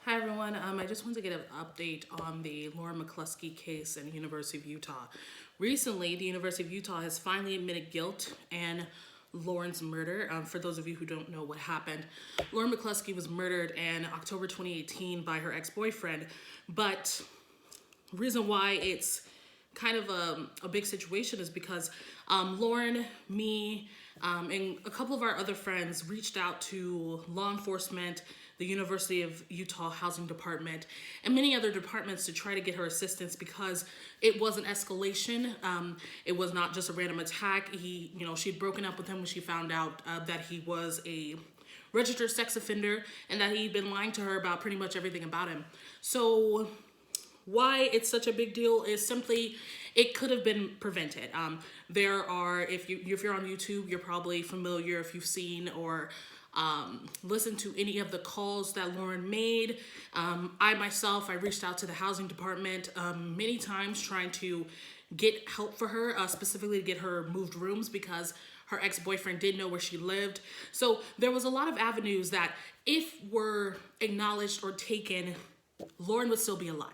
Hi everyone. I just wanted to get an update on the Lauren McCluskey case in University of Utah. Recently, the University of Utah has finally admitted guilt in Lauren's murder. For those of you who don't know what happened, Lauren McCluskey was murdered in October 2018 by her ex-boyfriend. But the reason why it's kind of a big situation is because Lauren, me, and a couple of our other friends reached out to law enforcement, the University of Utah Housing Department, and many other departments to try to get her assistance because it was an escalation. It was not just a random attack. She'd broken up with him when she found out that he was a registered sex offender and that he'd been lying to her about pretty much everything about him. So why it's such a big deal is simply it could have been prevented. There are, if you're on YouTube, you're probably familiar if you've seen or listened to any of the calls that Lauren made. I reached out to the housing department many times trying to get help for her, specifically to get her moved rooms because her ex-boyfriend did know where she lived. So there was a lot of avenues that if were acknowledged or taken, Lauren would still be alive.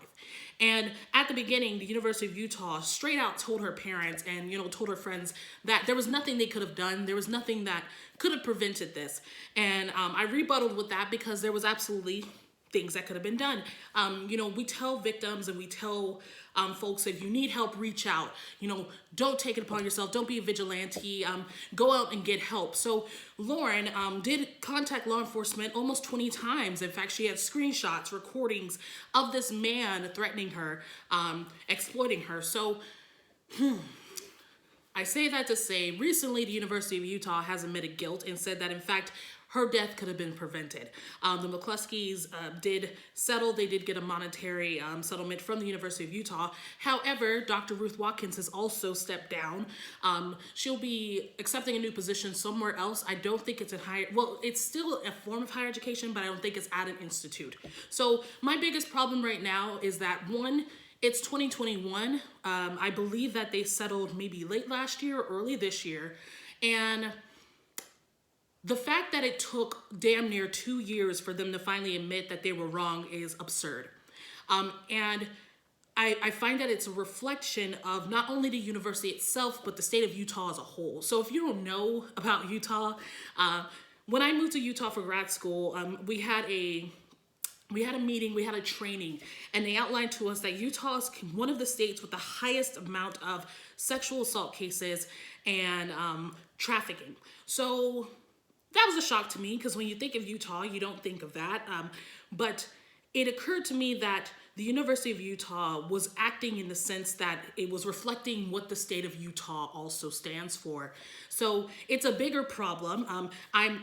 And at the beginning, the University of Utah straight out told her parents and, told her friends that there was nothing they could have done. There was nothing that could have prevented this. And I rebutted with that because there was absolutely things that could have been done. We tell victims and we tell folks that you need help, reach out. Don't take it upon yourself. Don't be a vigilante. Go out and get help. So Lauren did contact law enforcement almost 20 times. In fact, she had screenshots, recordings of this man threatening her, exploiting her. So I say that to say recently the University of Utah has admitted guilt and said that in fact her death could have been prevented. The McCluskeys did settle. They did get a monetary settlement from the University of Utah. However, Dr. Ruth Watkins has also stepped down. She'll be accepting a new position somewhere else. I don't think it's it's still a form of higher education, but I don't think it's at an institute. So my biggest problem right now is that one, it's 2021. I believe that they settled maybe late last year or early this year. And the fact that it took damn near 2 years for them to finally admit that they were wrong is absurd. And I find that it's a reflection of not only the university itself, but the state of Utah as a whole. So if you don't know about Utah, when I moved to Utah for grad school, we had a meeting, we had a training, and they outlined to us that Utah is one of the states with the highest amount of sexual assault cases and trafficking. So that was a shock to me because when you think of Utah, you don't think of that. But it occurred to me that the University of Utah was acting in the sense that it was reflecting what the state of Utah also stands for. So it's a bigger problem.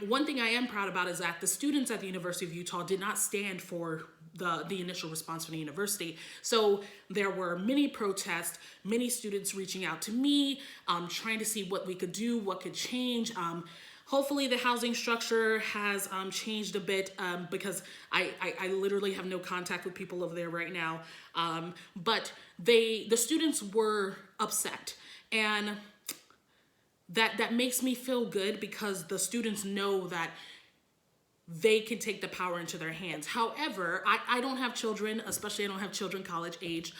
One thing I am proud about is that the students at the University of Utah did not stand for the initial response from the university. So there were many protests, many students reaching out to me, trying to see what we could do, what could change. Hopefully the housing structure has changed a bit because I literally have no contact with people over there right now. But the students were upset, and that makes me feel good because the students know that they can take the power into their hands. However, I don't have children, especially I don't have children college age.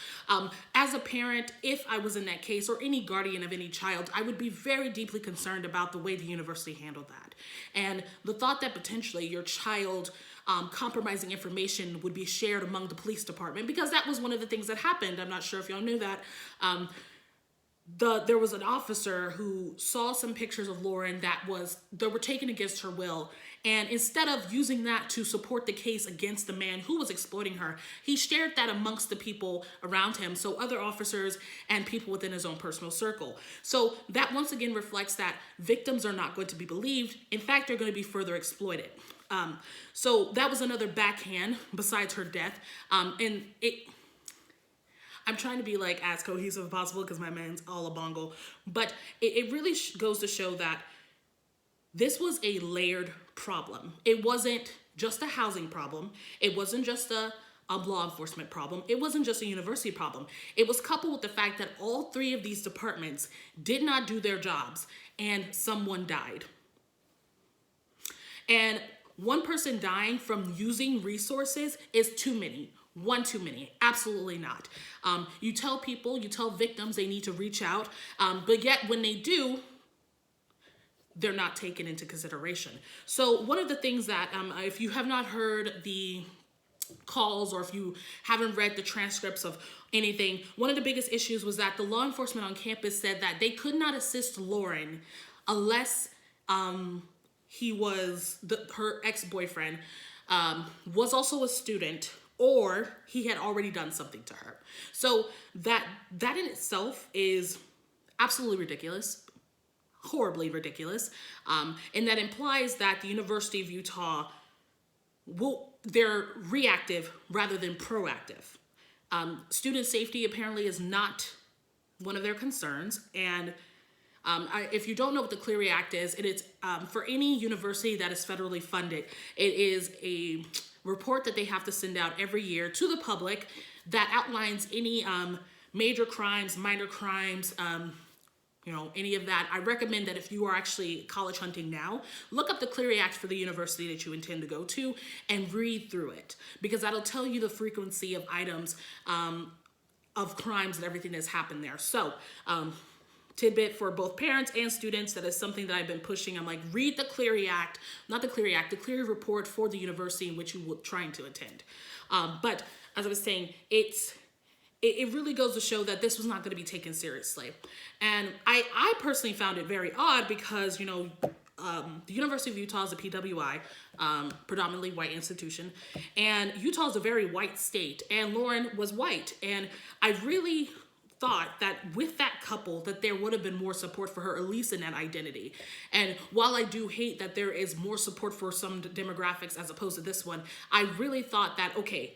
As a parent, if I was in that case or any guardian of any child, I would be very deeply concerned about the way the university handled that. And the thought that potentially your child compromising information would be shared among the police department, because that was one of the things that happened. I'm not sure if y'all knew that. There was an officer who saw some pictures of Lauren that were taken against her will. And instead of using that to support the case against the man who was exploiting her, he shared that amongst the people around him, so other officers and people within his own personal circle. So that once again reflects that victims are not going to be believed. In fact, they're going to be further exploited. So that was another backhand besides her death. I'm trying to be as cohesive as possible because my man's all a bongo. But it really goes to show that this was a layered problem. It wasn't just a housing problem. It wasn't just a law enforcement problem. It wasn't just a university problem. It was coupled with the fact that all three of these departments did not do their jobs and someone died. And one person dying from using resources is too many. One too many. Absolutely not. You tell people, you tell victims they need to reach out, but yet when they do, they're not taken into consideration. So one of the things that, if you have not heard the calls or if you haven't read the transcripts of anything, one of the biggest issues was that the law enforcement on campus said that they could not assist Lauren unless he was her ex-boyfriend was also a student or he had already done something to her. So that in itself is absolutely ridiculous, horribly ridiculous, and that implies that the University of Utah they're reactive rather than proactive. Student safety apparently is not one of their concerns, and if you don't know what the Clery Act is, it is for any university that is federally funded. It is a report that they have to send out every year to the public that outlines any major crimes, minor crimes, any of that. I recommend that if you are actually college hunting now, look up the Clery Act for the university that you intend to go to and read through it, because that'll tell you the frequency of items, of crimes and everything that's happened there. So, tidbit for both parents and students, that is something that I've been pushing. I'm like, read the Clery Act, not the Clery Act, the Clery report for the university in which you were trying to attend. But as I was saying, it really goes to show that this was not going to be taken seriously. And I personally found it very odd because, the University of Utah is a PWI, predominantly white institution, and Utah is a very white state, and Lauren was white. And I really thought that with that couple that there would have been more support for her, at least in that identity. And while I do hate that there is more support for some demographics as opposed to this one, I really thought that, okay,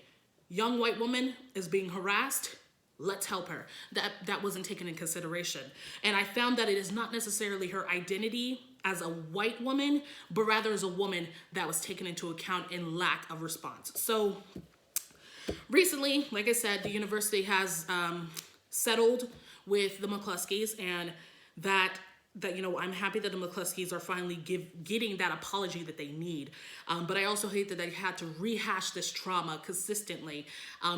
young white woman is being harassed, let's help her. That wasn't taken in consideration. And I found that it is not necessarily her identity as a white woman, but rather as a woman that was taken into account in lack of response. So recently, like I said, the university has settled with the McCluskeys, and that I'm happy that the McCluskeys are finally getting that apology that they need. But I also hate that they had to rehash this trauma consistently.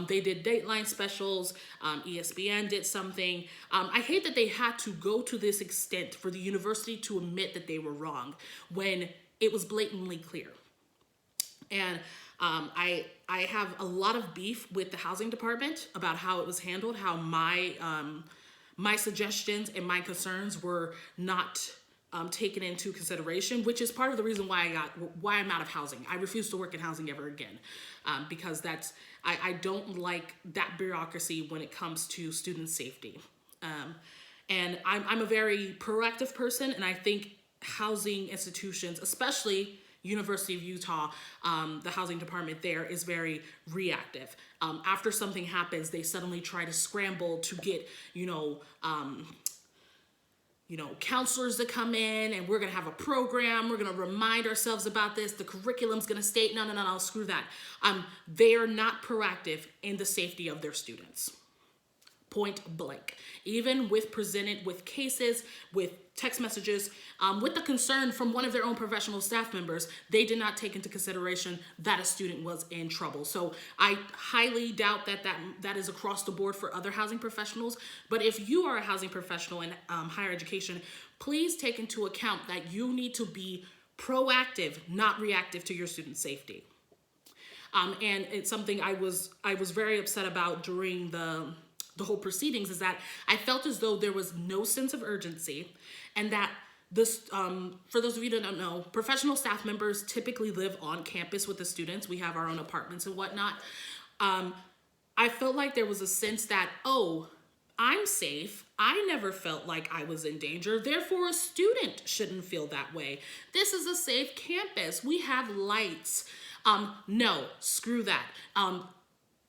They did Dateline specials. ESPN did something. I hate that they had to go to this extent for the university to admit that they were wrong when it was blatantly clear. And I have a lot of beef with the housing department about how it was handled, how my suggestions and my concerns were not taken into consideration, which is part of the reason why I'm out of housing. I refuse to work in housing ever again, because I don't like that bureaucracy when it comes to student safety. And I'm a very proactive person, and I think housing institutions, especially University of Utah, the housing department there is very reactive. After something happens, they suddenly try to scramble to get, counselors to come in, and we're going to have a program. We're going to remind ourselves about this. The curriculum's going to state, no, screw that. They are not proactive in the safety of their students. Point blank. Even with presented with cases, with text messages, with the concern from one of their own professional staff members, they did not take into consideration that a student was in trouble. So I highly doubt that is across the board for other housing professionals. But if you are a housing professional in higher education, please take into account that you need to be proactive, not reactive to your student safety. And it's something I was very upset about during the whole proceedings, is that I felt as though there was no sense of urgency, and that this, for those of you that don't know, professional staff members typically live on campus with the students. We have our own apartments and whatnot. I felt like there was a sense that, oh, I'm safe. I never felt like I was in danger. Therefore, a student shouldn't feel that way. This is a safe campus. We have lights. No, screw that.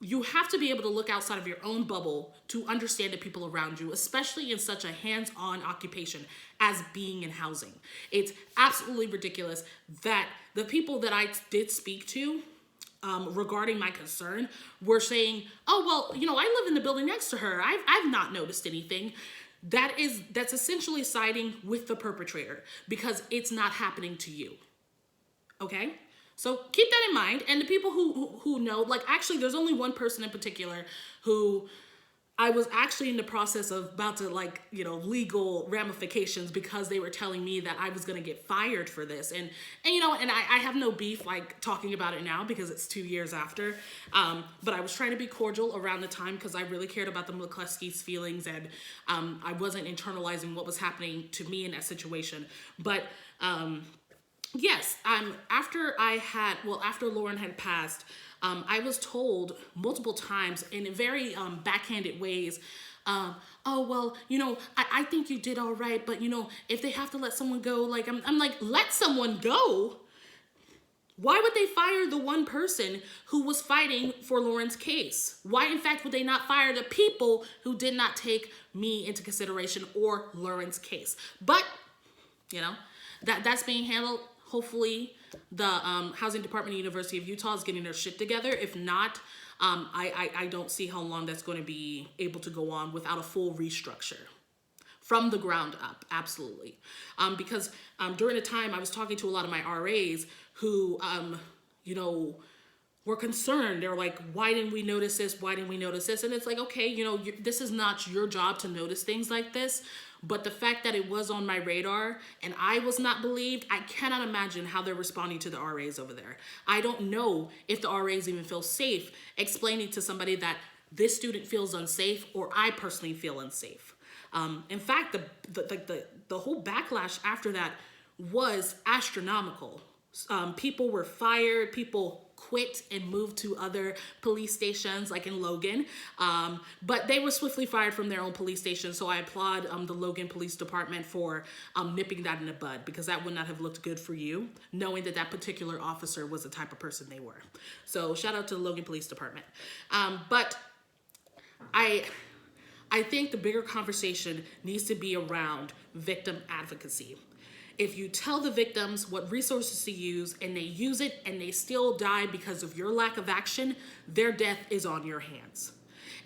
You have to be able to look outside of your own bubble to understand the people around you, especially in such a hands-on occupation as being in housing. It's absolutely ridiculous that the people that I did speak to regarding my concern were saying, oh, well, I live in the building next to her. I've not noticed anything. That's essentially siding with the perpetrator because it's not happening to you. Okay? So keep that in mind. And the people who know, like, actually, there's only one person in particular who I was actually in the process of about to, like, legal ramifications, because they were telling me that I was going to get fired for this. And I have no beef, like, talking about it now because it's 2 years after. But I was trying to be cordial around the time because I really cared about the McCluskey's feelings, and I wasn't internalizing what was happening to me in that situation. But yes, after Lauren had passed, I was told multiple times in very backhanded ways, oh, well, I think you did all right, but, if they have to let someone go, like, I'm like, let someone go? Why would they fire the one person who was fighting for Lauren's case? Why, in fact, would they not fire the people who did not take me into consideration or Lauren's case? But, that's being handled. Hopefully, the Housing Department of University of Utah is getting their shit together. If not, I don't see how long that's going to be able to go on without a full restructure from the ground up. Absolutely. Because during the time I was talking to a lot of my RAs who, were concerned. They were like, why didn't we notice this? Why didn't we notice this? And it's like, okay, this is not your job to notice things like this. But the fact that it was on my radar and I was not believed, I cannot imagine how they're responding to the RAs over there. I don't know if the RAs even feel safe explaining to somebody that this student feels unsafe, or I personally feel unsafe. In fact, the whole backlash after that was astronomical. People were fired, people quit and moved to other police stations, like in Logan, but they were swiftly fired from their own police station. So I applaud the Logan Police Department for nipping that in the bud, because that would not have looked good for you, knowing that that particular officer was the type of person they were. So shout out to the Logan Police Department. But I think the bigger conversation needs to be around victim advocacy. If you tell the victims what resources to use and they use it and they still die because of your lack of action, their death is on your hands.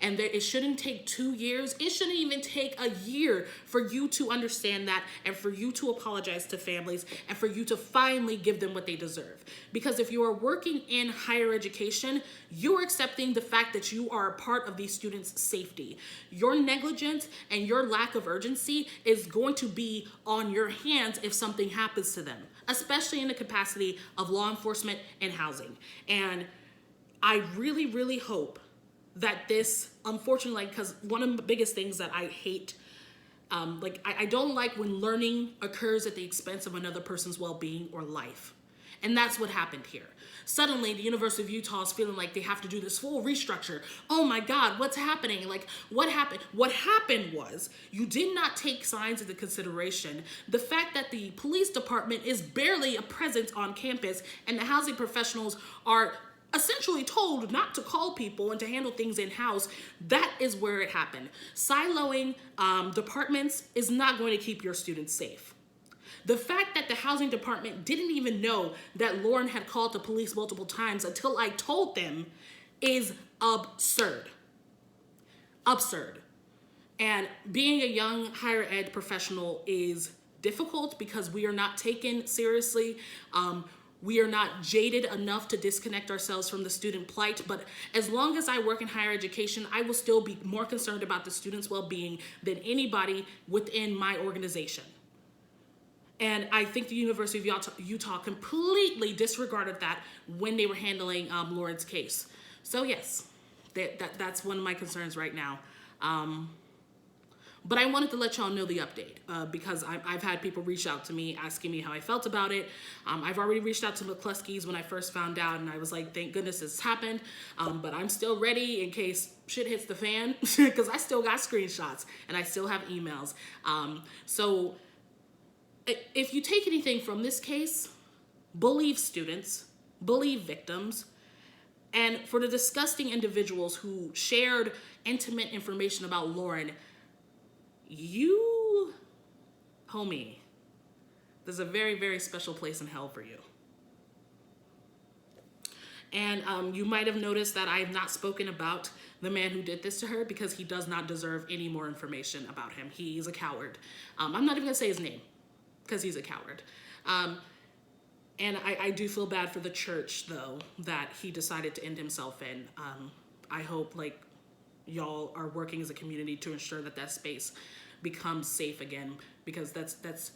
And it shouldn't take 2 years. It shouldn't even take a year for you to understand that, and for you to apologize to families, and for you to finally give them what they deserve. Because if you are working in higher education, you're accepting the fact that you are a part of these students' safety. Your negligence and your lack of urgency is going to be on your hands if something happens to them, especially in the capacity of law enforcement and housing. And I really, really hope that this, unfortunately, because one of the biggest things that I hate, I don't like when learning occurs at the expense of another person's well-being or life. And that's what happened here. Suddenly, the University of Utah is feeling like they have to do this full restructure. Oh my God, what's happening? Like, what happened? What happened was you did not take signs into consideration. The fact that the police department is barely a presence on campus, and the housing professionals are essentially told not to call people and to handle things in-house. That is where it happened. Siloing departments is not going to keep your students safe. The fact that the housing department didn't even know that Lauren had called the police multiple times until I told them is absurd. Absurd. And being a young higher ed professional is difficult because we are not taken seriously. We are not jaded enough to disconnect ourselves from the student plight. But as long as I work in higher education, I will still be more concerned about the students' well-being than anybody within my organization. And I think the University of Utah completely disregarded that when they were handling Lauren's case. So yes, that's one of my concerns right now. But I wanted to let y'all know the update because I've had people reach out to me asking me how I felt about it. I've already reached out to McCluskey's when I first found out, and I was like, thank goodness this happened. But I'm still ready in case shit hits the fan because I still got screenshots and I still have emails. So if you take anything from this case, believe students, believe victims, and for the disgusting individuals who shared intimate information about Lauren, you, homie, there's a very, very special place in hell for you. And you might have noticed that I have not spoken about the man who did this to her because he does not deserve any more information about him. He's a coward. I'm not even gonna say his name because he's a coward. And I do feel bad for the church, though, that he decided to end himself in. I hope, like, y'all are working as a community to ensure that that space becomes safe again, because that's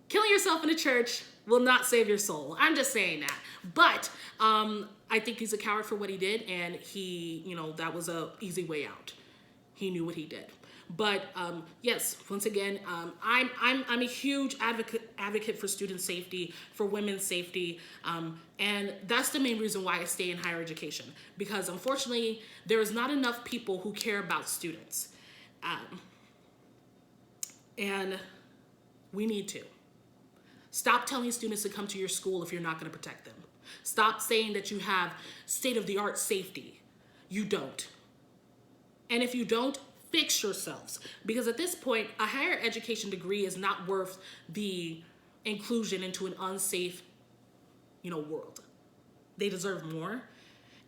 killing yourself in a church will not save your soul. I'm just saying that. But I think he's a coward for what he did, and he, that was a easy way out. He knew what he did. But yes, once again, I'm a huge advocate for student safety, for women's safety, and that's the main reason why I stay in higher education, because unfortunately there is not enough people who care about students, and we need to stop telling students to come to your school if you're not going to protect them. Stop saying that you have state-of-the-art safety. You don't. And if you don't, fix yourselves, because at this point a higher education degree is not worth the inclusion into an unsafe world. They deserve more,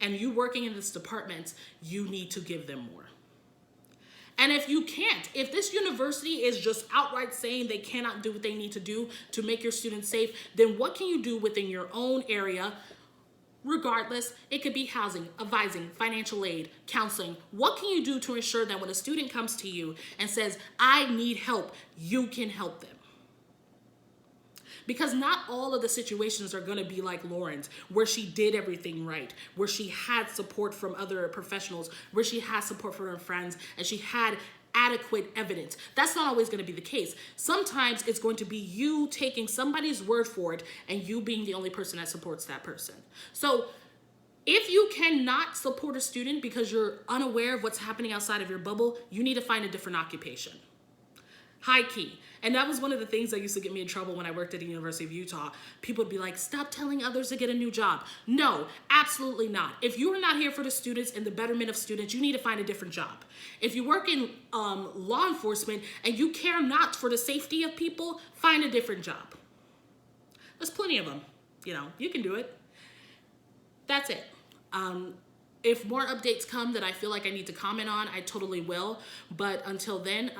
and you working in this department, you need to give them more. And if you can't, if this university is just outright saying they cannot do what they need to do to make your students safe, then what can you do within your own area? Regardless, it could be housing, advising, financial aid, counseling. What can you do to ensure that when a student comes to you and says, I need help, you can help them? Because not all of the situations are going to be like Lauren's, where she did everything right, where she had support from other professionals, where she had support from her friends, and she had adequate evidence. That's not always going to be the case. Sometimes it's going to be you taking somebody's word for it and you being the only person that supports that person. So if you cannot support a student because you're unaware of what's happening outside of your bubble, you need to find a different occupation. High key. And that was one of the things that used to get me in trouble when I worked at the University of Utah. People would be like, stop telling others to get a new job. No, absolutely not. If you are not here for the students and the betterment of students, you need to find a different job. If you work in law enforcement and you care not for the safety of people, find a different job. There's plenty of them. You can do it. That's it. If more updates come that I feel like I need to comment on, I totally will. But until then,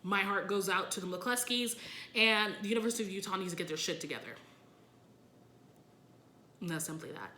my heart goes out to the McCluskeys, and the University of Utah needs to get their shit together. And that's simply that.